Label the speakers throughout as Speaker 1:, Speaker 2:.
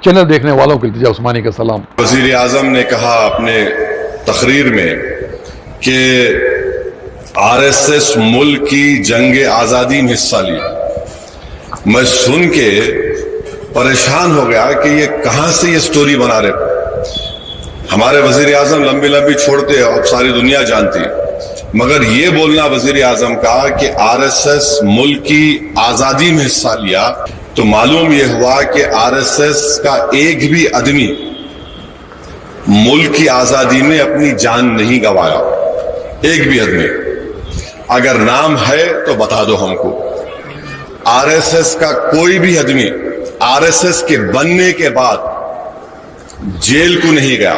Speaker 1: Channel देखने वालों को इल्तिजा उस्मानी का सलाम।
Speaker 2: वज़ीर आज़म ने कहा अपने तकरीर में कि RSS मुल्क की जंग आज़ादी में हिस्सा लिया। मैं सुन के परेशान हो गया कि ये कहां से ये स्टोरी बना रहे। हमारे वज़ीर आज़म लंबी लंबी छोड़ते अब सारी दुनिया जानती है, मगर ये बोलना वज़ीर आज़म का कि RSS मुल्क की आज़ादी में हिस्सा लिया, तो मालूम ये हुआ कि RSS का एक भी आदमी मुल्क की आज़ादी में अपनी जान नहीं गंवाया, एक भी आदमी। अगर नाम है तो बता दो हमको। RSS का कोई भी आदमी RSS के बनने के बाद जेल को नहीं गया।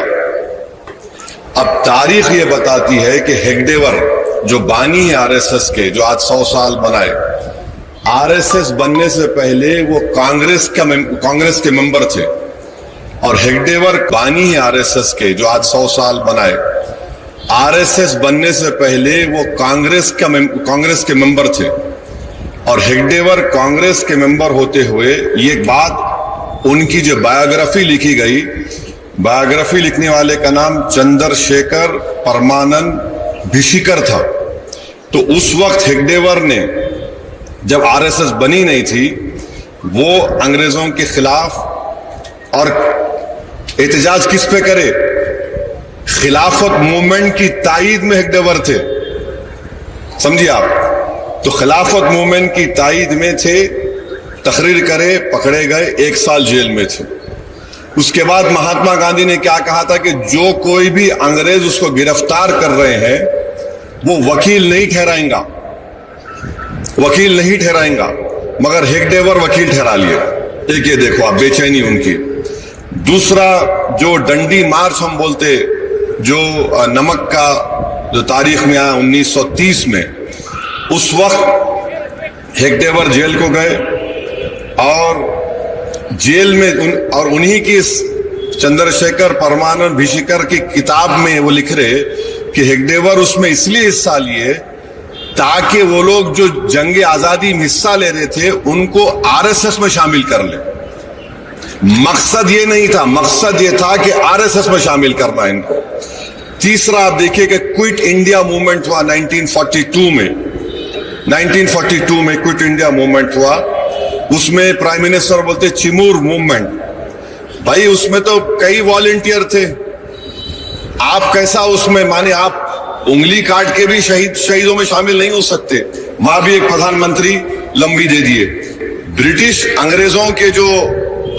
Speaker 2: अब तारीख ये बताती है कि हेगडेवर जो बानी है RSS के, जो आज 100 साल बनाए, RSS बनने से पहले वो कांग्रेस के मेंबर थे, और हेगडेवर बानी है RSS के जो आज 100 साल बनाए। RSS बनने से पहले वो कांग्रेस के मेंबर थे, और हेगडेवर कांग्रेस के मेंबर होते हुए ये बात, उनकी जो बायोग्राफी लिखी गई, बायोग्राफी लिखने वाले का नाम चंद्रशेखर परमानंद भिशिकर था। तो उस वक्त हेगडेवर ने, जब RSS बनी नहीं थी, वो अंग्रेजों के खिलाफ, और एहतजाज किस पे करे, खिलाफत मूवमेंट की तायीद में हेगडेवर थे, समझिए आप। तो खिलाफत मूवमेंट की तायीद में थे, तकरीर करे, पकड़े गए, 1 साल जेल में थे। उसके बाद महात्मा गांधी ने क्या कहा था कि जो कोई भी अंग्रेज उसको गिरफ्तार कर रहे हैं वो वकील नहीं ठहराएंगा, वकील नहीं ठहराएंगा, मगर हेगडेवर वकील ठहरा लिए। एक ये देखो आप बेचैनी उनकी। दूसरा, जो डंडी मार्च हम बोलते, जो नमक का जो तारीख में आया 1930 में, उस वक्त हेगडेवर जेल को गए, और जेल में और उन्हीं की चंद्रशेखर परमानंद भिशिकर की किताब में वो लिख रहे कि हेगडेवर उसमें इसलिए हिस्सा लिए ताकि वो लोग जो जंग आजादी में हिस्सा ले रहे थे उनको RSS में शामिल कर ले। मकसद ये नहीं था, मकसद ये था कि RSS में शामिल करना है इनको। तीसरा, आप देखिए कि क्विट इंडिया मूवमेंट हुआ 1942 में, 1942 में क्विट इंडिया मूवमेंट हुआ। उसमें प्राइम मिनिस्टर बोलते चिमूर मूवमेंट। भाई उसमें तो कई वॉलंटियर थे, आप कैसा उसमें, माने आप उंगली काट के भी शहीदों में शामिल नहीं हो सकते। वहां भी एक प्रधानमंत्री लंबी दे दिए। ब्रिटिश अंग्रेजों के जो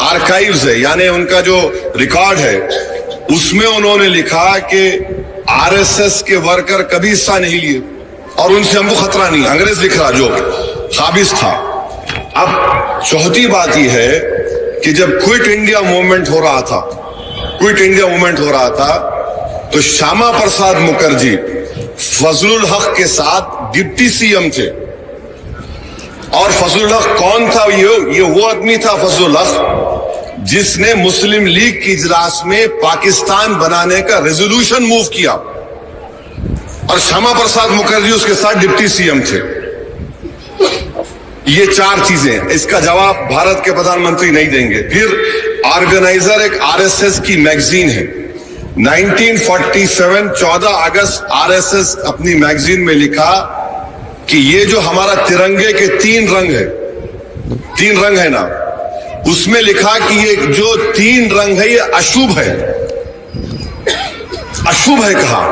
Speaker 2: आर्काइव्स है, यानी उनका जो रिकॉर्ड है, उसमें उन्होंने लिखा कि RSS के वर्कर कभी हिस्सा नहीं लिए और उनसे हमको खतरा नहीं। अंग्रेज लिख रहा जो काबिज था। अब चौथी बात यह है कि जब क्विट इंडिया मूवमेंट हो रहा था, क्विट इंडिया मूवमेंट हो रहा था, तो श्यामा प्रसाद मुखर्जी फजलुल हक के साथ डिप्टी CM थे। और फजलुल हक कौन था? ये वो आदमी था फजलुल हक जिसने मुस्लिम लीग की इजलास में पाकिस्तान बनाने का रेजोल्यूशन मूव किया, और श्यामा प्रसाद मुखर्जी उसके साथ डिप्टी CM थे। ये 4 चीजें, इसका जवाब भारत के प्रधानमंत्री नहीं देंगे। फिर ऑर्गेनाइजर एक RSS की मैगजीन है, 1947 14 अगस्त RSS अपनी मैगजीन में लिखा कि ये जो हमारा तिरंगे के 3 रंग है, 3 रंग है ना, उसमें लिखा कि ये जो 3 रंग है ये अशुभ है। अशुभ है कहा,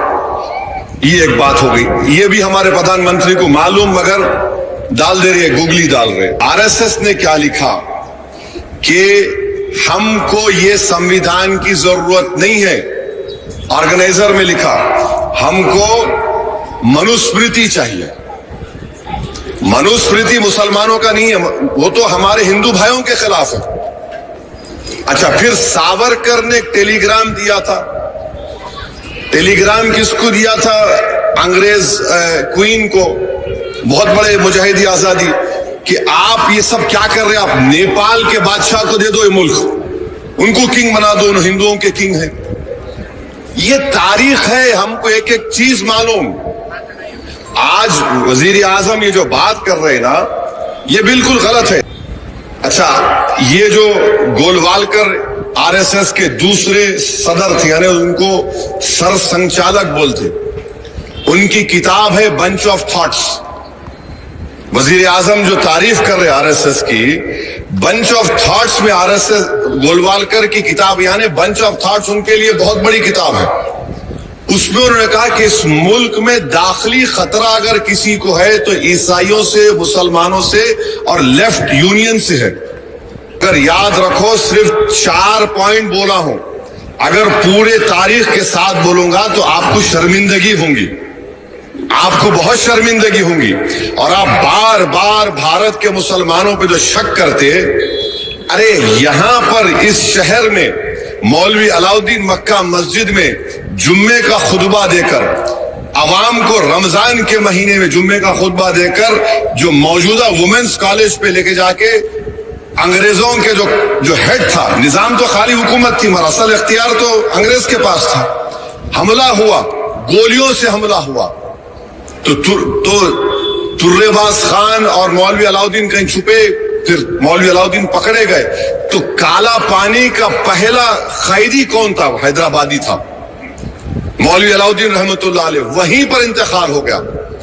Speaker 2: ये एक बात हो गई। ये भी हमारे प्रधानमंत्री को मालूम, मगर डाल दे रही है, गूगली डाल रहे। RSS ने क्या लिखा कि हमको ये संविधान की जरूरत नहीं है। ऑर्गेनाइजर में लिखा हमको मनुस्मृति चाहिए। मनुस्मृति मुसलमानों का नहीं है, वो तो हमारे हिंदू भाइयों के खिलाफ है। अच्छा, फिर सावरकर ने एक टेलीग्राम दिया था। टेलीग्राम किसको दिया था? अंग्रेज क्वीन को, बहुत बड़े मुजाहिदी आजादी, कि आप ये सब क्या कर रहे हैं, आप नेपाल के बादशाह को दे दो ये मुल्क, उनको किंग बना दो, उन हिंदुओं के किंग है। ये तारीख है, हमको एक एक चीज मालूम। आज वजीर आजम ये जो बात कर रहे हैं ना, ये बिल्कुल गलत है। अच्छा, ये जो गोलवालकर आरएसएस के दूसरे सदर थे, यानी उनको सर संचालक बोलते। उनकी किताब है बंच ऑफ थॉट्स। वजीर आजम जो तारीफ कर रहे आरएसएस की, बंच ऑफ थॉट्स में आरएसएस गोलवालकर की किताब, यानी बंच ऑफ थॉट्स उनके लिए बहुत बड़ी किताब है। उसमें उन्होंने कहा कि इस मुल्क में दाखिली खतरा अगर किसी को है तो ईसाइयों से, मुसलमानों से और लेफ्ट यूनियन से है। अगर याद रखो, सिर्फ 4 पॉइंट बोला हूं, अगर पूरे तारीख के साथ बोलूंगा तो आपको शर्मिंदगी होगी, आपको बहुत शर्मिंदगी होगी। और आप बार बार भारत के मुसलमानों पे जो शक करते, अरे यहां पर इस शहर में मौलवी अलाउद्दीन मक्का मस्जिद में जुम्मे का खुतबा देकर, अवाम को रमजान के महीने में जुम्मे का खुतबा देकर जो मौजूदा वुमेन्स कॉलेज पे लेके जाके अंग्रेजों के जो हेड था, निजाम तो खाली हुकूमत थी, मगर असल इख्तियार तो अंग्रेज के पास था, हमला हुआ, गोलियों से हमला हुआ। तो तुर्रेबाज खान और मौलवी अलाउद्दीन कहीं छुपे, फिर मौलवी अलाउद्दीन पकड़े गए। तो काला पानी का पहला कैदी कौन था? हैदराबादी था, मौलवी अलाउद्दीन रहमतुल्लाह अलैह। वहीं पर इंतकाल हो गया।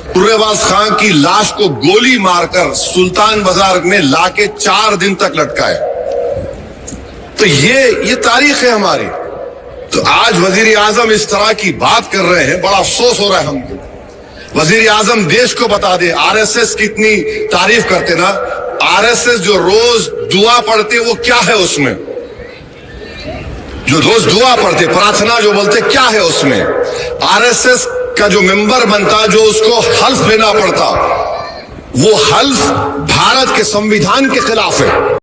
Speaker 2: तुर्रेबाज खान की लाश को गोली मारकर सुल्तान बाजार में लाके 4 दिन तक लटकाए। तो ये तारीख है हमारी। तो आज वजीर आजम इस तरह की बात कर रहे हैं, बड़ा अफसोस हो रहा है हमको। वजीर आजम देश को बता दे, आरएसएस की इतनी तारीफ करते ना, आरएसएस जो रोज दुआ पढ़ते वो क्या है उसमें? जो रोज दुआ पढ़ते, प्रार्थना जो बोलते, क्या है उसमें? आरएसएस का जो मेंबर बनता, जो उसको हल्फ लेना पड़ता, वो हल्फ भारत के संविधान के खिलाफ है।